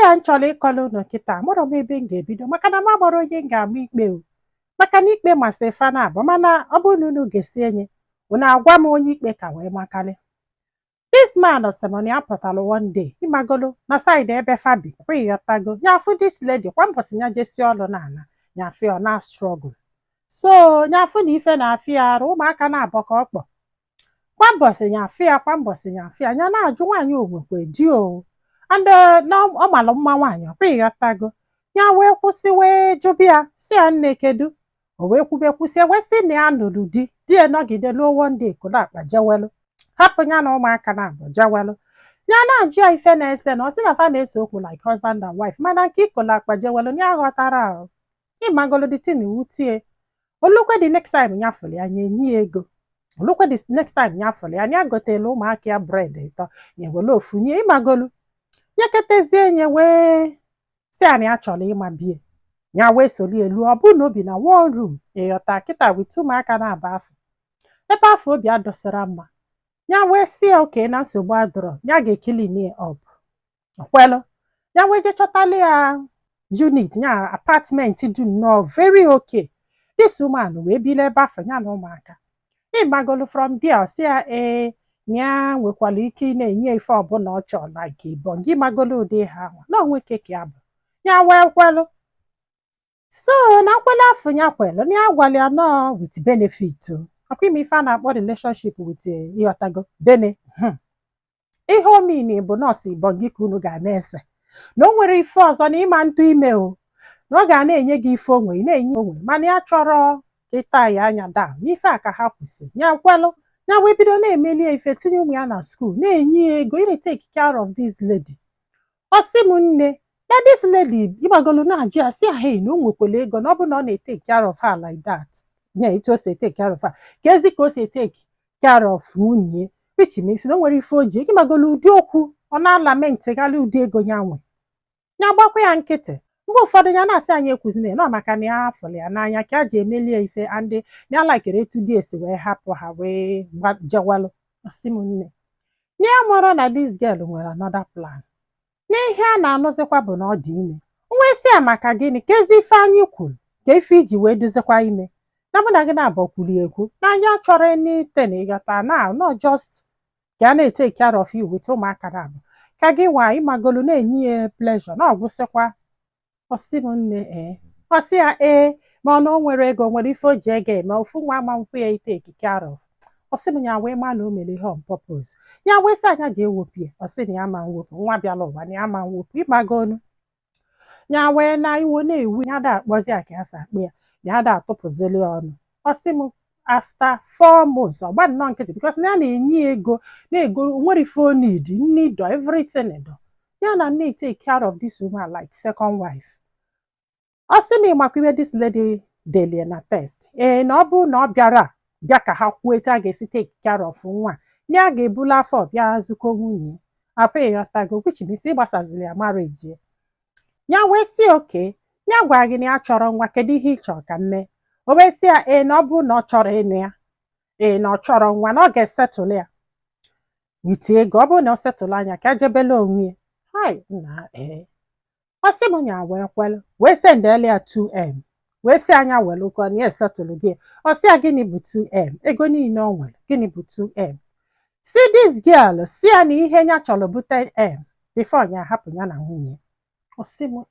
ya nchọrọ ịkọla unu kịta mụrụ m ebe m ga-ebido maka na m agbara onye m ga-ama ikpe o maka na ikpe masị fana abụ mana ọ bụrụ na unu ga-esi enye unu agwa m onye ikpe ka wee makarị. This man sị m na ya pụtara one day ịmagolo na saịdị ebe fabi ịghọtago nyafụ this lady kwa mbọsị ya jesi ọrụ n'ala nyafụ ọ na strọgụl so nyafụ na ife na-afị ya arụ ụmụaka na-abọ ka ọkpọ kwa mbọsị nyafụ ya kwa mbọsị nyafụ ya nya na-ajụ nwaanyị onwekwe di o and na ọ malụ mma nwaanyị ọkwa ịghọtago ya wee kwụsị wee jụbịa ya si ya nne kedu o wee kwube kwụsị wee sị na ya nụrụ di ya nọgide luo one day kụrụ akpa jewelu hapụ ya na ụmụaka na-abụ jewelu ya na-ajụ ya ife na-ese na ọ sị na fa na-ese okwu like husband and wife mana nke ịkụrụ akpa jewelu ya ghọtara ahụ ịmagolo the tin wutie olukwe the next time ya fụrụ ya nye ya ego olukwe the next time ya fụrụ ya ya gotela ụmụaka ya bred ịtọ ya were ofu nye ịmagolu nyeketezie nye wee si anyị a chọrọ ịma bie ya wee soli elu ọ bụ na obi na one room ịghọta kịta wit ụmụaka na-aba afọ ebe afọ obi adọsara mma ya wee si ya oke na nsogbu adọrọ ya ga-ekilini ọb ọkwelụ ya wee je chọtali ya unit ya apartment dị nnọọ very okay this woman wee bile ebe afọ ya na ụmụaka ịmagolu from there si ya ya nwekwara ike ị na-enye ife ọbụla ọ chọrọ like ịbọ gị magolo ụdị ha ahụ na onwe keke ya bụ ya wee kwelụ so na nkwele afọ ya kwelụ na ya gwara ya nọọ with benefit ọkwa ime ife a na-akpọ relationship with ịghọtago bene ihe omini bụ nọọsụ ịbọ gị ka unu ga na-ese na o nwere ife ọzọ na ịma ntụ ime o na ọ ga na-enye gị ife onwe na-enye onwe mana ya chọrọ ịta ya anya daa n'ife a ka ha kwụsị ya kwelụ ya wee bido na-emeli ife tinye ụmụ ya na skuul na-enye ya ego ị na-take care of this lady ọ sị m nne na this lady ịgbagolu na-ajụ ya si ahụ na o nwekwara ego na ọ bụ na ọ na-etake care of her like that nya etu o si etake care of her ka ezi ka o si etake care of nwunye which means na o nwere ife o ji ịgbagolu ụdị okwu ọ na-alamentịgharị ụdị ego ya nwe ya gbakwa ya nkịtị mgbe ụfọdụ ya na-asị anyị ekwuzina nọ maka na ya fụrụ ya n'anya ka a ji emelie ife andị na ya lakere etu di esi wee hapụ ha wee jewalụ ọsị m nne na ya mụrụ na this girl nwere another plan n'ihe a na-anụzikwa bụ na ọ dị ime nwa isi a maka gịnị ka ezi ife anyị kwuru ka ife iji wee dizikwa ime na mụ na gị na-abụ kwuru ekwu na anyị achọrọ n'ite na ịghọta na not just ka a na-etake care of you with ụmụaka na-abụ ka gị nwa ịmagolu na-enye ya pleasure na ọgwụsịkwa ọsị m nne ọsị ya ma ọ na o nwere ego nwere ife o ji ego eme ofu nwa ama nkwụ ya itake care of ọsị m ya wee ma na o mere ihe on purpose ya wee sị anya ji ewepụ ya ọsị na ya ma nwepụ nwa bịala ụwa na ya ma nwepụ ịmagonu ya wee na iwo na-ewu ya da akpọzi ya ka ya sa akpụ ya ya da atụpụzili ọnụ ọsị m after 4 months ọ gba nnọọ nkịtị because na ya na-enye ego na-ego nwere ife o need do everything do ya na nne take care of this woman like second wife ọ sị na ịmakwa iwe this lady delie na test na ọ bụ na ọ bịa ka ha kwuo etu a ga-esi take care of nwa na ya ga-ebula afọ bịa zụkọ nwunye afọ ịghọtago which means ịgbasaziri ya marriage ya wee sị oke ya gwara gị na ya chọrọ nwa kedu ihe ị chọrọ ka mme o wee sị ya na ọ bụ na ọ chọrọ ịnụ ya na ọ chọrọ nwa na ọ ga-esetụlụ ya wite ego ọ bụrụ na ọ setụlụ anya ka ejebela onwe ya na ọ sị m nya wee kwelụ wee sendele ya 2M wee sị anya were ụkọ na ya esetụlụ gị ọ sị ya gịnị bụ 2M ego niile ọ nwere gịnị bụ 2M si this girl si ya na ihe ya chọrọ bụ 10M before ya hapụ ya na nwunye ọ sị m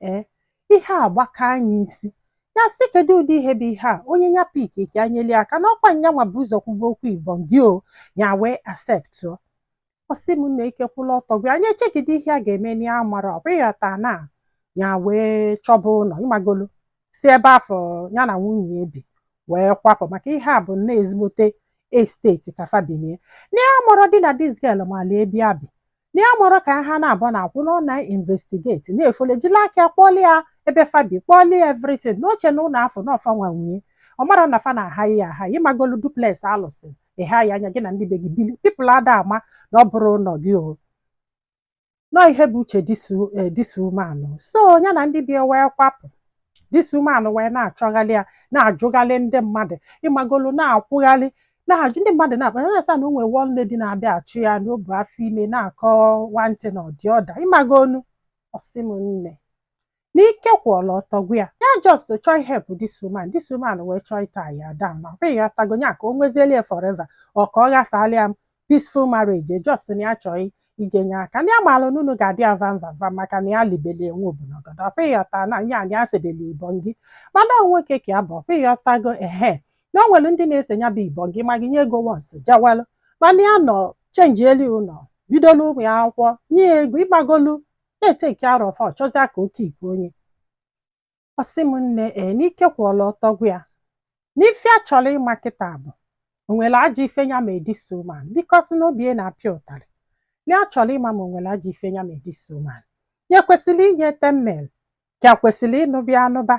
ihe a gbaka anya isi ya sị kedu ụdị ihe bụ ihe a onye ya pik ka anyeli aka na ọkwa nya nwa bụ ụzọ kwuba okwu Igbo gị o ya wee accept ọ sị m na ike kwụla ọtọ gị anyị echegide ihe a ga-eme na ya mara ọ bụ ịghọta na ya wee chọba ụlọ ịmagolu si ebe afọ ya na nwunye ebi wee kwapụ maka ihe a bụ nna ezigbote esteti ka fabinie na ya mụrụ dị na dis girl mala ebi abi na ya mụrụ ka ha na-abụ na akwụ na na investigate na-efole jila aka kpọli ya ebe fabi kpọli ya everything na oche na ụlọ afọ na ọfa nwa nwunye ọ mara na fa na ahaghị ya aha ịmagolu duplex alụsị ịha ya anya gị na ndị be gị bili pipụl ada ama na ọ bụrụ ụlọ gị o nọ ihe bụ uche this woman so ya na ndị bịa wee kwapụ this woman wee na-achọghalị ya na-ajụghalị ndị mmadụ ịmagolu na-akwụghalị na-ajụ ndị mmadụ na-akpa na-asa na onwe one lady na-abịa achụ ya n'obu afọ ime na-akọ nwantị na ọdị ọda ịmagonu Ọ sị m nne n'ike kwụọla ọtọ gwa ya just chọọ help this woman wee chọọ ịta ya down na ọkwa ya tago ya ka o nwezieli forever ọ ka ọ ghasala ya peaceful marriage just na ya chọọ ije nye aka ndị amaala n'unu ga-adị avamvava maka na ya libeli enwe obunogodo ọkwa ịghọta na ya na ya sebeli ibon gị mana nwoke ka ya bụ ọkwa ịghọtago na o nwere ndị na-ese ya bụ ibon gị ma gị nye ego once jawalụ mana ya nọ chenjieli ụlọ bidola ụmụ ya akwụkwọ nye ya ego ịgbagolu na-eteki arọ fa ọ chọzịa ka oke ikwu onye. Ọ sị m nne n'ike kwụọla ọtọ gwa ya n'ife a chọrọ ịma kịta bụ o nwere ajọ ife ya ma this woman bikos na obi na-apịa ụtarị na ya chọrọ ịma ma o nwere ajọ ife ya ma this woman ya kwesịrị inye 10 mil ka kwesịrị ịnụbịa anụba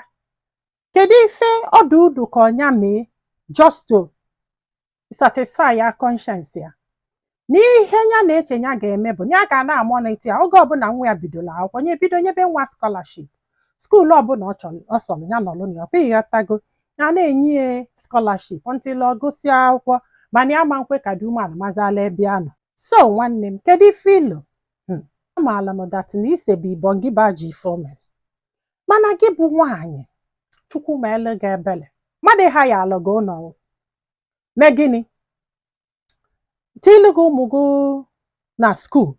kedu ife ọdụ udu ka ọnya mee just to satisfy ya conscience ya n'ihe ya na-eche ya ga-eme bụ ya ga na-amoniti ya oge ọbụla nwa ya bidola akwụkwọ nye bido nyebe nwa scholarship skuulu ọbụla ọ sọrọ ya nọlụ na ya ọkwa ịghọtago a na-enye ya scholarship until ọ gụsịa akwụkwọ mana ya ma nkwe ka dị umeala mazala ebe ya nọ. So nwanne m kedu ife ilo amaala m dat na isebu ibon gị baji ife o mere mana gị bụ nwaanyị chukwu ma ele gị ebele mmadụ ha ya alụ gị ụlọ mee gịnị tilu gị ụmụ gị na skuul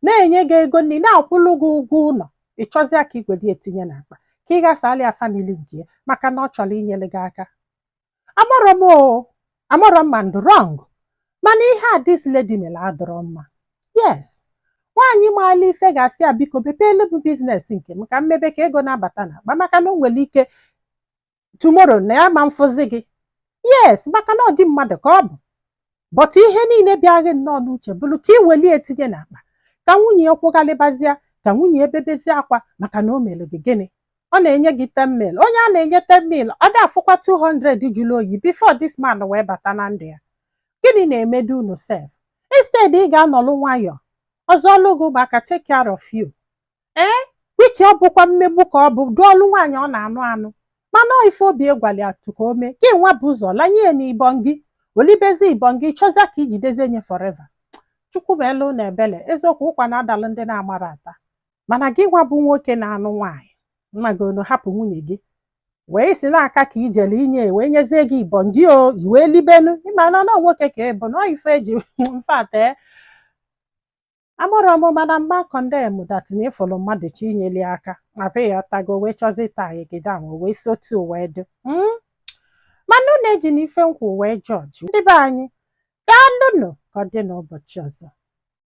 na-enye gị ego nri na-akwụlụ gị ụgwọ ụlọ ịchọzịa ka igwedi etinye n'akpa ka ị gasala ya famili nke ya maka na ọ chọrọ inyere gị aka amụrọ m ma ndụ wrong mana ihe a dis lady mere adọrọ mma. Yes, nwaanyị maala ife ga-asị ya biko bepeelu m biznes nke m ka mmebe ka ego na-abata n'akpa maka na o nwere ike tomorrow na ya ma mfụzi gị. Yes, maka na ọ dị mmadụ ka ọ bụ but ihe niile bịaghị nnọọ n'uche bụrụ ka ị welie etinye n'akpa ka nwunye ya kwụghalịbazịa ka nwunye ebebezie akwa maka na o mere gị gịnị ọ na-enye gị 10 mil onye a na-enye 10 mil ọ da-afụkwa 200 jụrụ oyi before this man wee bata na ndụ ya. Gịnị na-emedu unu sef instead ị ga-anọlụ nwayọ ọzọ ọlụ gị maka take care of you wichi ọ bụkwa mmegbu ka ọ bụ dụọlụ nwaanyị ọ na-anụ anụ mana ife obi egwali atụ ka o mee gị nwa bụ ụzọ lanye ya n'ibon gị olibezi ibon gị chọzia ka ijidezi nye forever. Chukwu bụ elu na ebele eziokwu ụkwa na-adalụ ndị na-amara ata mana gị nwa bụ nwoke na-anụ nwaanyị mmagonu hapụ nwunye gị wee si n'aka ka ijele inye wee nyezie gị ibon gị o iwee libenu ịmana na nwoke ka ịbụ na ife eji mfate amụrụ m mana mgba kọndem dat na ịfụrụ mmadụ chi inyeli aka mapa ya ọtago wee chọzi ịta anyị gị danwe wee sotu wee dị mana unu eji na ife nkwụ wee jọji ndị be anyị daalụnụ ka ọ dị n'ụbọchị ọzọ.